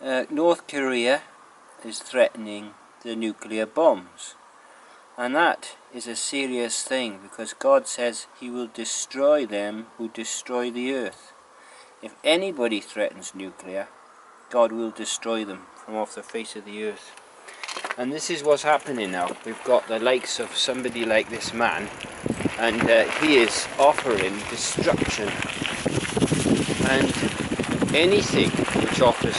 North Korea is threatening the nuclear bombs, and that is a serious thing, because God says he will destroy them who destroy the earth. If anybody threatens nuclear, God will destroy them from off the face of the earth. And this is what's happening now. We've got the likes of somebody like this man, and he is offering destruction, and anything which offers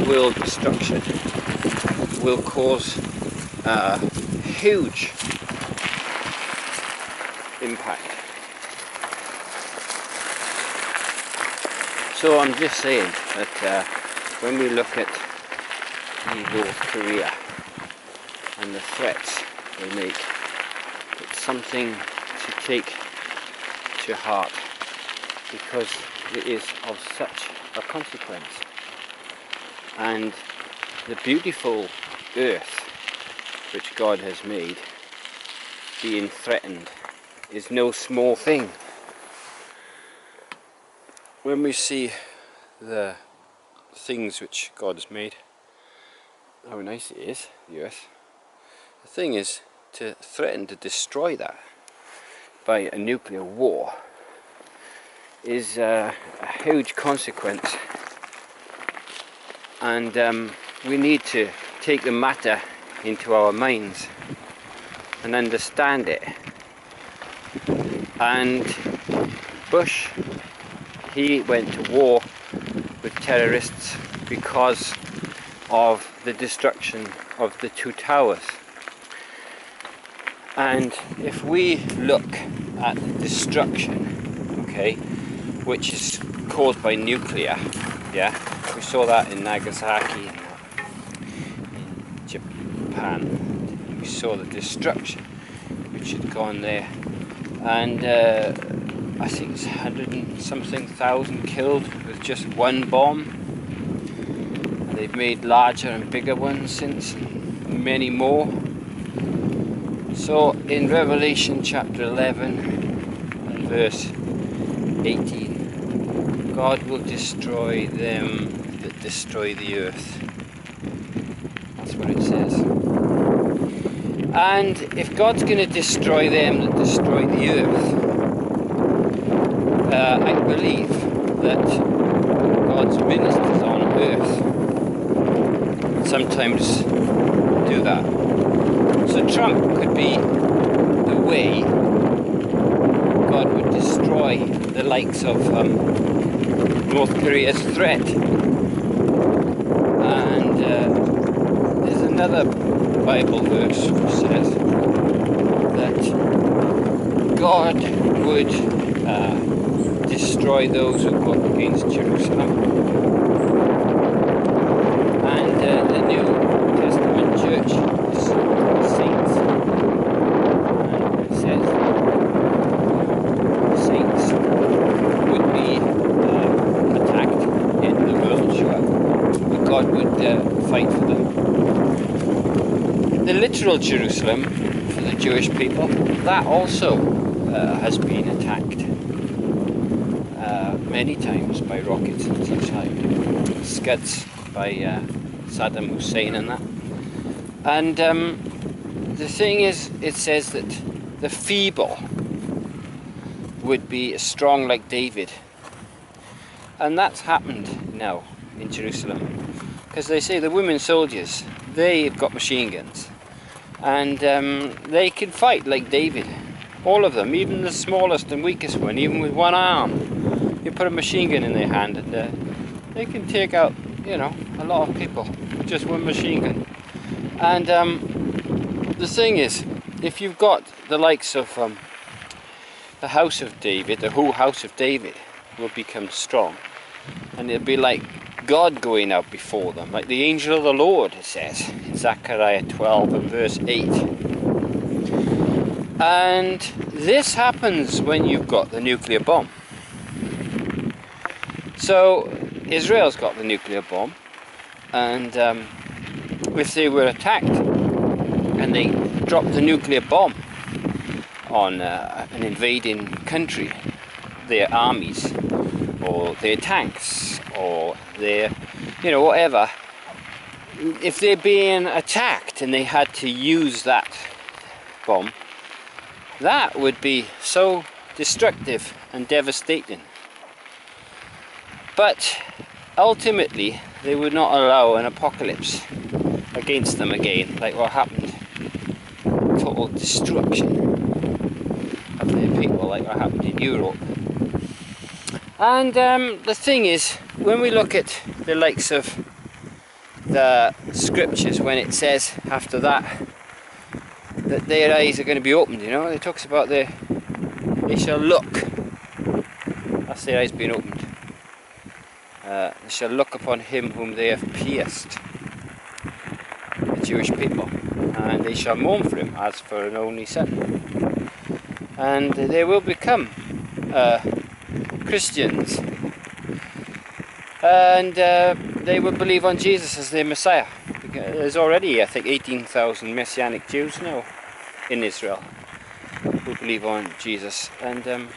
world destruction will cause huge impact. So I'm just saying that when we look at North Korea and the threats they make, it's something to take to heart, because it is of such a consequence. And the beautiful earth which God has made being threatened is no small thing. When we see the things which God has made, how nice it is, the earth, the thing is to threaten to destroy that by a nuclear war is a huge consequence. And we need to take the matter into our minds and understand it. And Bush, he went to war with terrorists because of the destruction of the two towers. And if we look at the destruction, okay, which is caused by nuclear, yeah, we saw that in Nagasaki, in Japan. We saw the destruction which had gone there, and I think it's 100 and something thousand killed with just one bomb. And they've made larger and bigger ones since, and many more. So in Revelation chapter 11 and verse 18, God will destroy them that destroy the earth. That's what it says. And if God's going to destroy them that destroy the earth, I believe that God's ministers on earth sometimes do that. So Trump could be the way God would destroy the likes of North Korea's threat. And there's another Bible verse which says that God would destroy those who go against Jerusalem. And the New Testament church is saints. And it says saints would be attacked in the world, sure, but God would fight for them. The literal Jerusalem for the Jewish people, that also has been attacked many times by rockets and such like, scuds by Saddam Hussein and that. And the thing is, it says that the feeble would be strong like David, and that's happened now in Jerusalem, because they say the women soldiers, they've got machine guns, and they can fight like David, all of them, even the smallest and weakest one, even with one arm. You put a machine gun in their hand and they can take out, you know, a lot of people with just one machine gun. And the thing is, if you've got the likes of the house of David, the whole house of David will become strong, and it'll be like God going out before them, like the angel of the Lord, it says in Zechariah 12 and verse 8. And this happens when you've got the nuclear bomb. So Israel's got the nuclear bomb, and if they were attacked and they dropped the nuclear bomb on an invading country, their armies or their tanks or their you know, whatever, if they're being attacked and they had to use that bomb, that would be so destructive and devastating. But ultimately they would not allow an apocalypse against them again, like what happened. Total destruction of their people, like what happened in Europe. And the thing is, when we look at the likes of the scriptures, when it says after that that their eyes are going to be opened, you know, it talks about they shall look. That's their eyes being opened. They shall look upon him whom they have pierced, the Jewish people, and they shall mourn for him as for an only son. And they will become Christians, and they will believe on Jesus as their Messiah. There's already, I think, 18,000 Messianic Jews now in Israel who believe on Jesus. And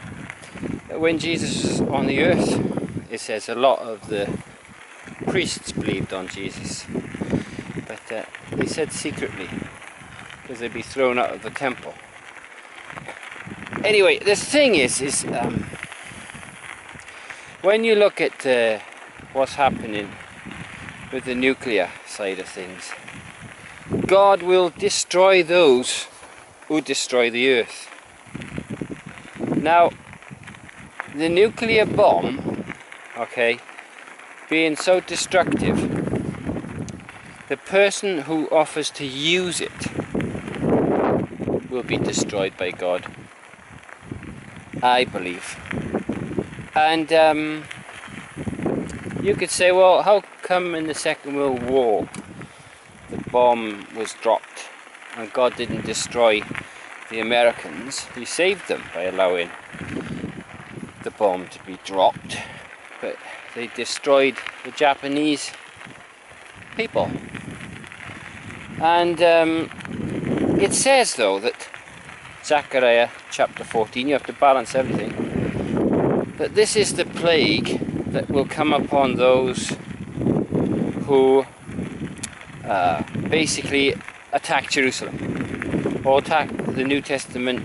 when Jesus was on the earth, it says a lot of the priests believed on Jesus, but they said secretly, because they'd be thrown out of the temple. Anyway, the thing is when you look at what's happening with the nuclear side of things, God will destroy those who destroy the earth. Now, the nuclear bomb, okay, being so destructive, the person who offers to use it will be destroyed by God, I believe. And you could say, well, how come in the Second World War the bomb was dropped and God didn't destroy the Americans? He saved them by allowing the bomb to be dropped, but they destroyed the Japanese people. And it says, though, that Zechariah chapter 14, you have to balance everything, that this is the plague that will come upon those who basically attack Jerusalem, or attack the New Testament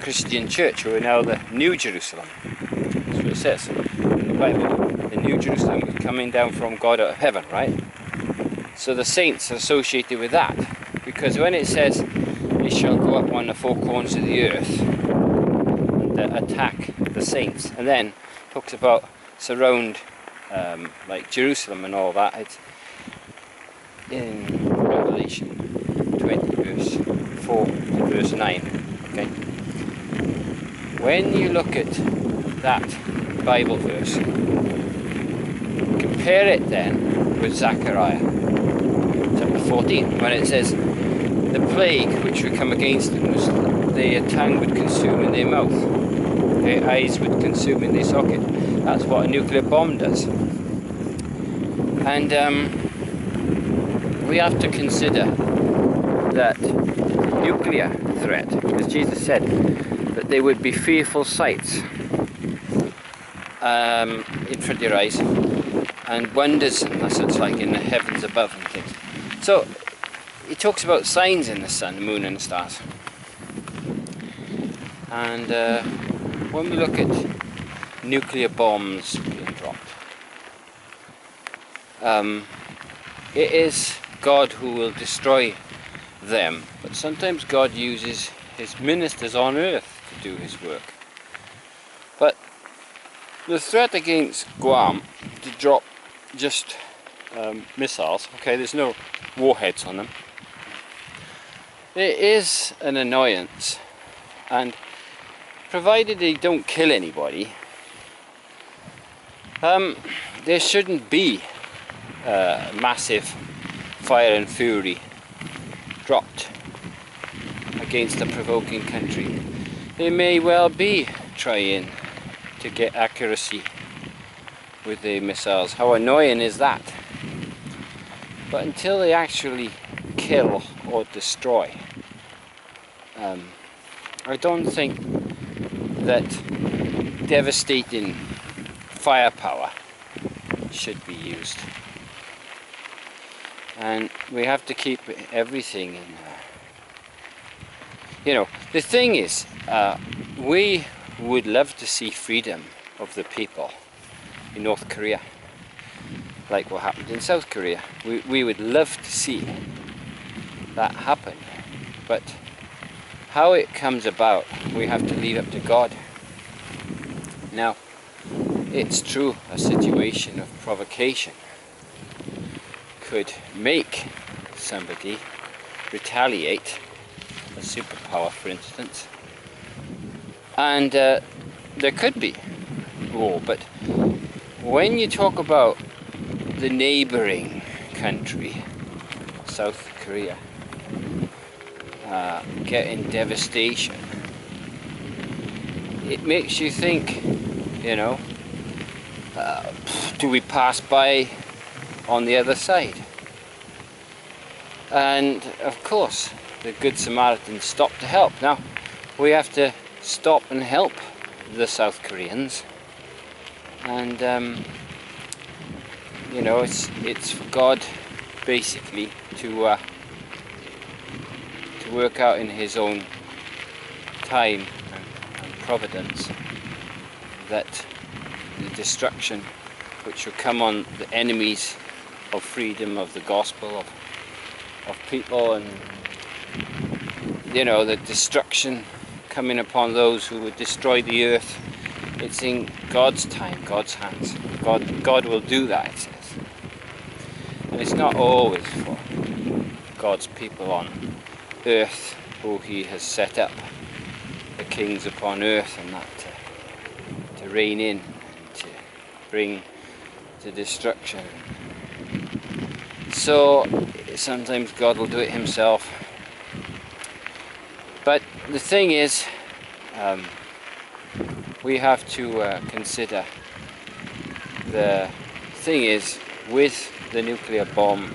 Christian church, who are now the New Jerusalem. That's what it says in the Bible. The New Jerusalem is coming down from God out of heaven, right? So the saints are associated with that, because when it says they shall go up on the four corners of the earth and attack the saints, and then talks about surround like Jerusalem and all that, it's in Revelation 20 verse 4 to verse 9. Okay, when you look at that Bible verse, compare it then with Zechariah chapter 14, when it says the plague which would come against them was their tongue would consume in their mouth, their eyes would consume in their socket. That's what a nuclear bomb does. And we have to consider that nuclear threat, because Jesus said that there would be fearful sights in front of your eyes, and wonders and such like in the heavens above and things. So he talks about signs in the sun, the moon and the stars. And when we look at nuclear bombs being dropped, it is God who will destroy them, but sometimes God uses his ministers on earth to do his work. But the threat against Guam to drop just missiles, okay, there's no warheads on them, it is an annoyance, and provided they don't kill anybody, there shouldn't be massive fire and fury dropped against a provoking country. They may well be trying to get accuracy with the missiles. How annoying is that? But until they actually kill or destroy, I don't think that devastating firepower should be used. and we have to keep everything in. You know, the thing is, we would love to see freedom of the people in North Korea, like what happened in South Korea. We would love to see that happen, but how it comes about, we have to leave up to God. Now, it's true, a situation of provocation could make somebody retaliate, a superpower for instance, and there could be war. But when you talk about the neighboring country, South Korea, getting devastation, it makes you think, you know, do we pass by on the other side? And of course the Good Samaritans stopped to help. Now we have to stop and help the South Koreans, and you know, it's for God basically to work out in His own time and providence that the destruction which will come on the enemies of freedom, of the gospel, of people, and you know, the destruction coming upon those who would destroy the earth, it's in God's time, God's hands. God will do that, it says. And it's not always for God's people on earth who He has set up, the kings upon earth, and that to reign in and to bring to destruction. So sometimes God will do it Himself. But the thing is, we have to consider, the thing is, with the nuclear bomb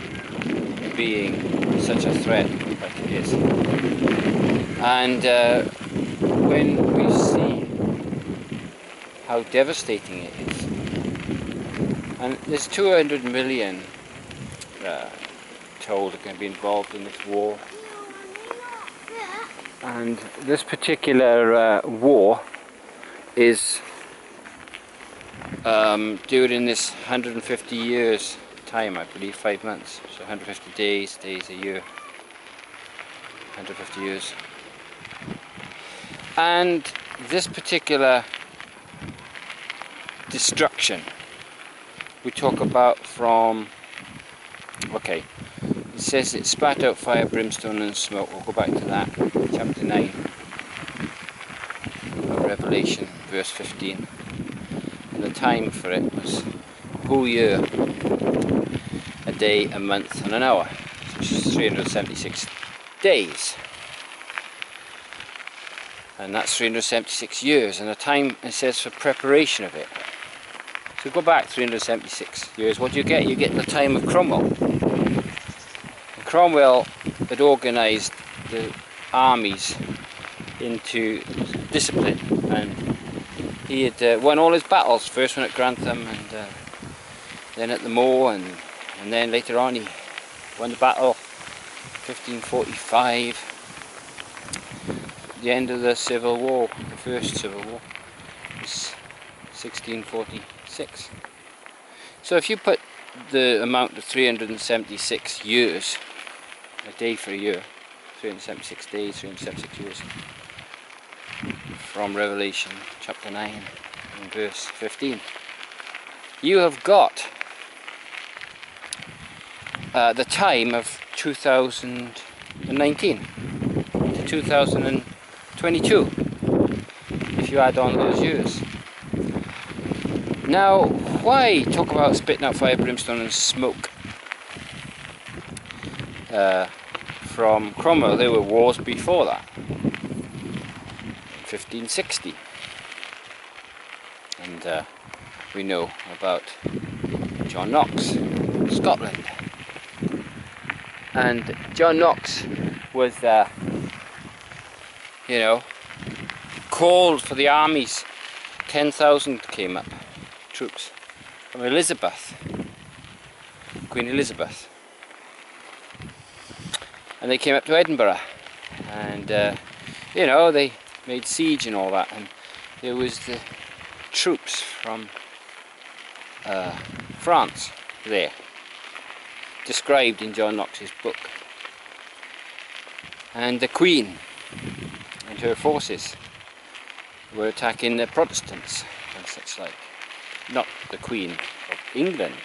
being such a threat like it is, and when we see how devastating it is, and there's 200 million told are going to be involved in this war, and this particular war is during this 150 years time, I believe, 5 months, so 150 days a year, 150 years. And this particular destruction we talk about from, okay, it says it spat out fire, brimstone and smoke. We'll go back to that, chapter 9 of Revelation, verse 15. And the time for it was a whole year, a day, a month and an hour, which is 376 days. And that's 376 years, and the time, it says, for preparation of it. So go back 376 years, what do you get? You get the time of Cromwell. And Cromwell had organised the armies into discipline, and he had won all his battles, first one at Grantham, and then at the Moor, and then later on he won the battle 1545, the end of the Civil War, the first Civil War, was 1646. So if you put the amount of 376 years, a day for a year, 376 days, 376 years, from Revelation chapter 9 and verse 15, you have got the time of 2019 to 2022, if you add on those years. Now, why talk about spitting out fire, brimstone and smoke? From Cromwell, there were wars before that, 1560, and we know about John Knox, Scotland. And John Knox was, you know, called for the armies. 10,000 came up, troops, from Elizabeth, Queen Elizabeth. and they came up to Edinburgh, and you know, they made siege and all that, and there was the troops from France there, described in John Knox's book, and the Queen and her forces were attacking the Protestants and such like. Not the Queen of England,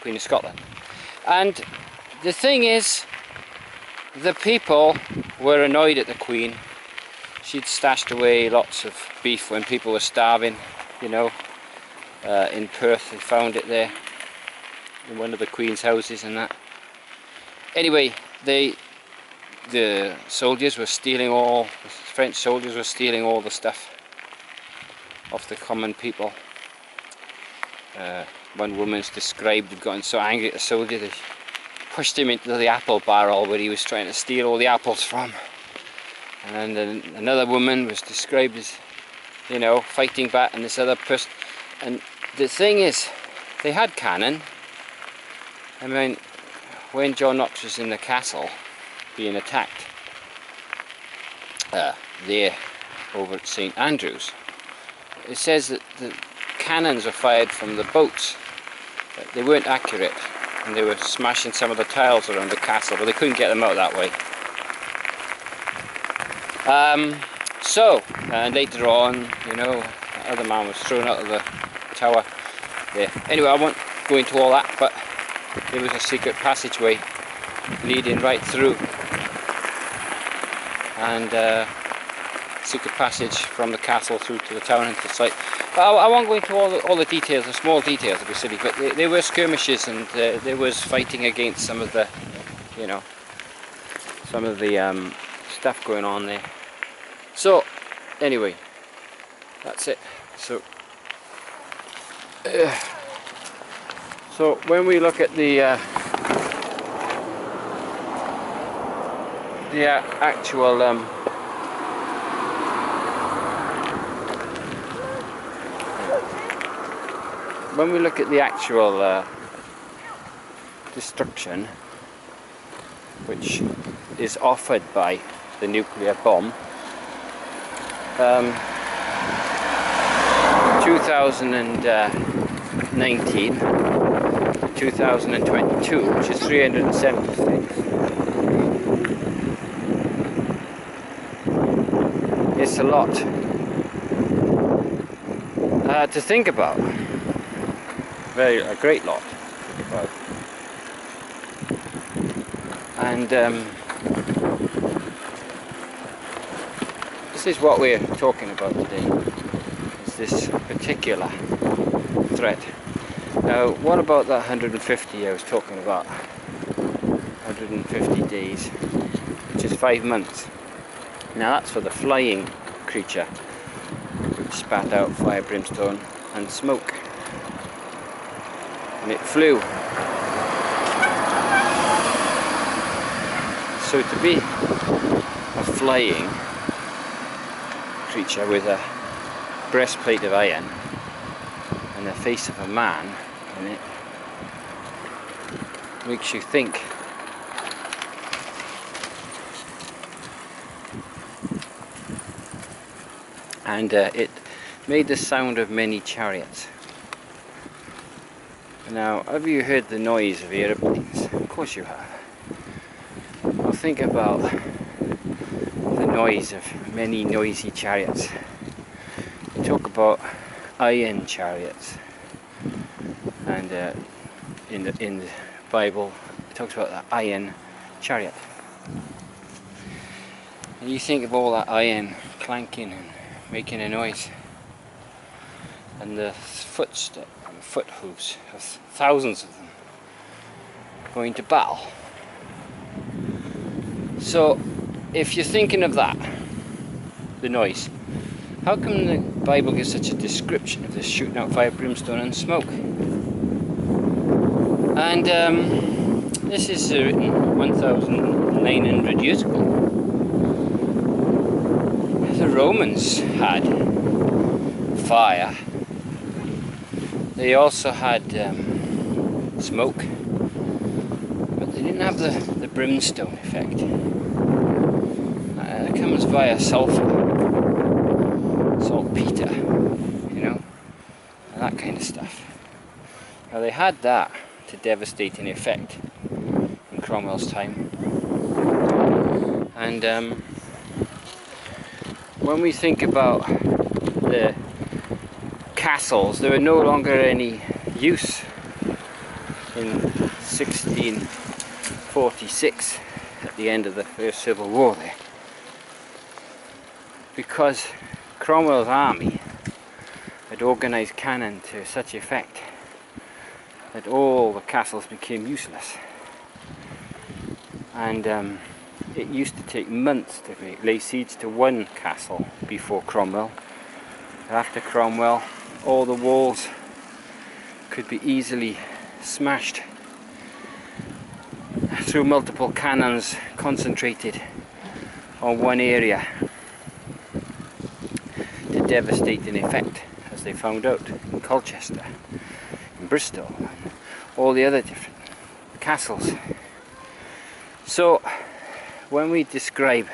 Queen of Scotland. And the thing is, the people were annoyed at the Queen. She'd stashed away lots of beef when people were starving, you know. In Perth they found it there, in one of the Queen's houses and that. Anyway, the soldiers were stealing the French soldiers were stealing all the stuff off the common people. One woman's described had gotten so angry at the soldier that she pushed him into the apple barrel where he was trying to steal all the apples from. And then another woman was described as, you know, fighting back, and this other person. And the thing is, they had cannon. I mean, when John Knox was in the castle being attacked there over at St Andrews, it says that the cannons were fired from the boats. They weren't accurate, and they were smashing some of the tiles around the castle, but they couldn't get them out that way. And later on, you know, the other man was thrown out of the tower there. Anyway, I won't go into all that, but there was a secret passageway leading right through, and secret passage from the castle through to the town into the site. But I won't go into all the details, the small details of the city, but there were skirmishes, and there was fighting against some of the, you know, some of the stuff going on there. So, anyway, that's it. So when we look at the actual when we look at the actual destruction which is offered by the nuclear bomb, 2019 to 2022, which is 376. It's a lot to think about. A great lot to think about. And this is what we're talking about today, is this particular threat. Now, what about that 150 I was talking about? 150 days, which is 5 months. Now that's for the flying creature, which spat out fire, brimstone and smoke. And it flew. So to be a flying creature with a breastplate of iron and the face of a man in it makes you think. And it made the sound of many chariots. Now, have you heard the noise of aeroplanes? Of course you have. Well, think about the noise of many noisy chariots. You talk about iron chariots, and in the Bible it talks about the iron chariot. And you think of all that iron clanking and making a noise, and the footsteps and foot hooves of thousands of them going to battle. So if you're thinking of that, the noise, how come the Bible gives such a description of this shooting out fire, brimstone and smoke? And this is written 1,900 years ago. The Romans had fire. They also had smoke, but they didn't have the brimstone effect. It comes via sulfur, saltpeter, you know, and that kind of stuff. Now they had that to devastating effect in Cromwell's time, and when we think about the castles, there are no longer any use in 1646 at the end of the First Civil War there, because Cromwell's army had organised cannon to such effect that all the castles became useless, and it used to take months to lay siege to one castle before Cromwell. After Cromwell, all the walls could be easily smashed through multiple cannons concentrated on one area to devastating effect, as they found out in Colchester, in Bristol, and all the other different castles. So when we describe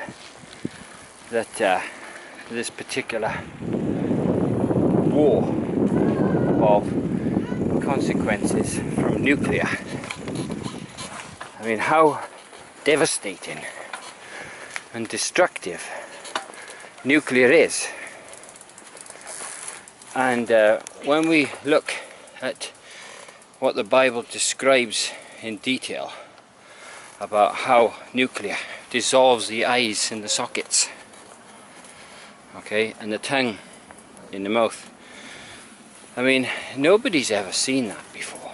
that this particular war of consequences from nuclear, I mean, how devastating and destructive nuclear is. And when we look at what the Bible describes in detail about how nuclear dissolves the eyes in the sockets, okay, and the tongue in the mouth, I mean, nobody's ever seen that before.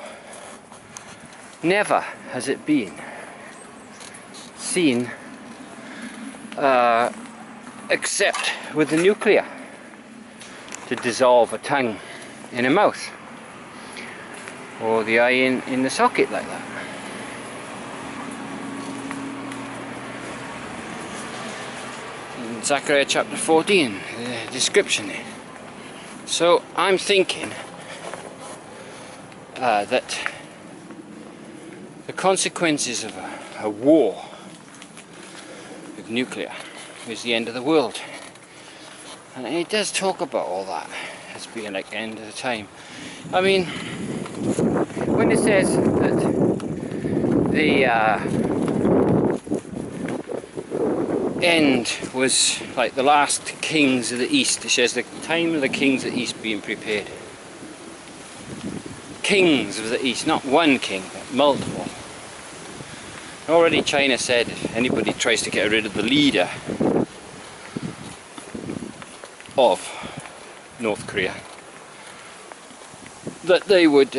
Never has it been seen except with the nuclear, to dissolve a tongue in a mouth, or the eye in the socket like that. In Zechariah chapter 14, the description there. So I'm thinking that the consequences of a war with nuclear is the end of the world. And it does talk about all that as being like the end of the time. I mean, when it says that the end was like the last kings of the East, it says the time of the kings of the East being prepared. Kings of the East, not one king, but multiple. Already China said if anybody tries to get rid of the leader of North Korea, that they would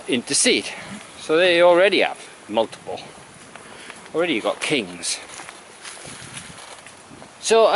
intercede. So they already have multiple. Already you got kings. So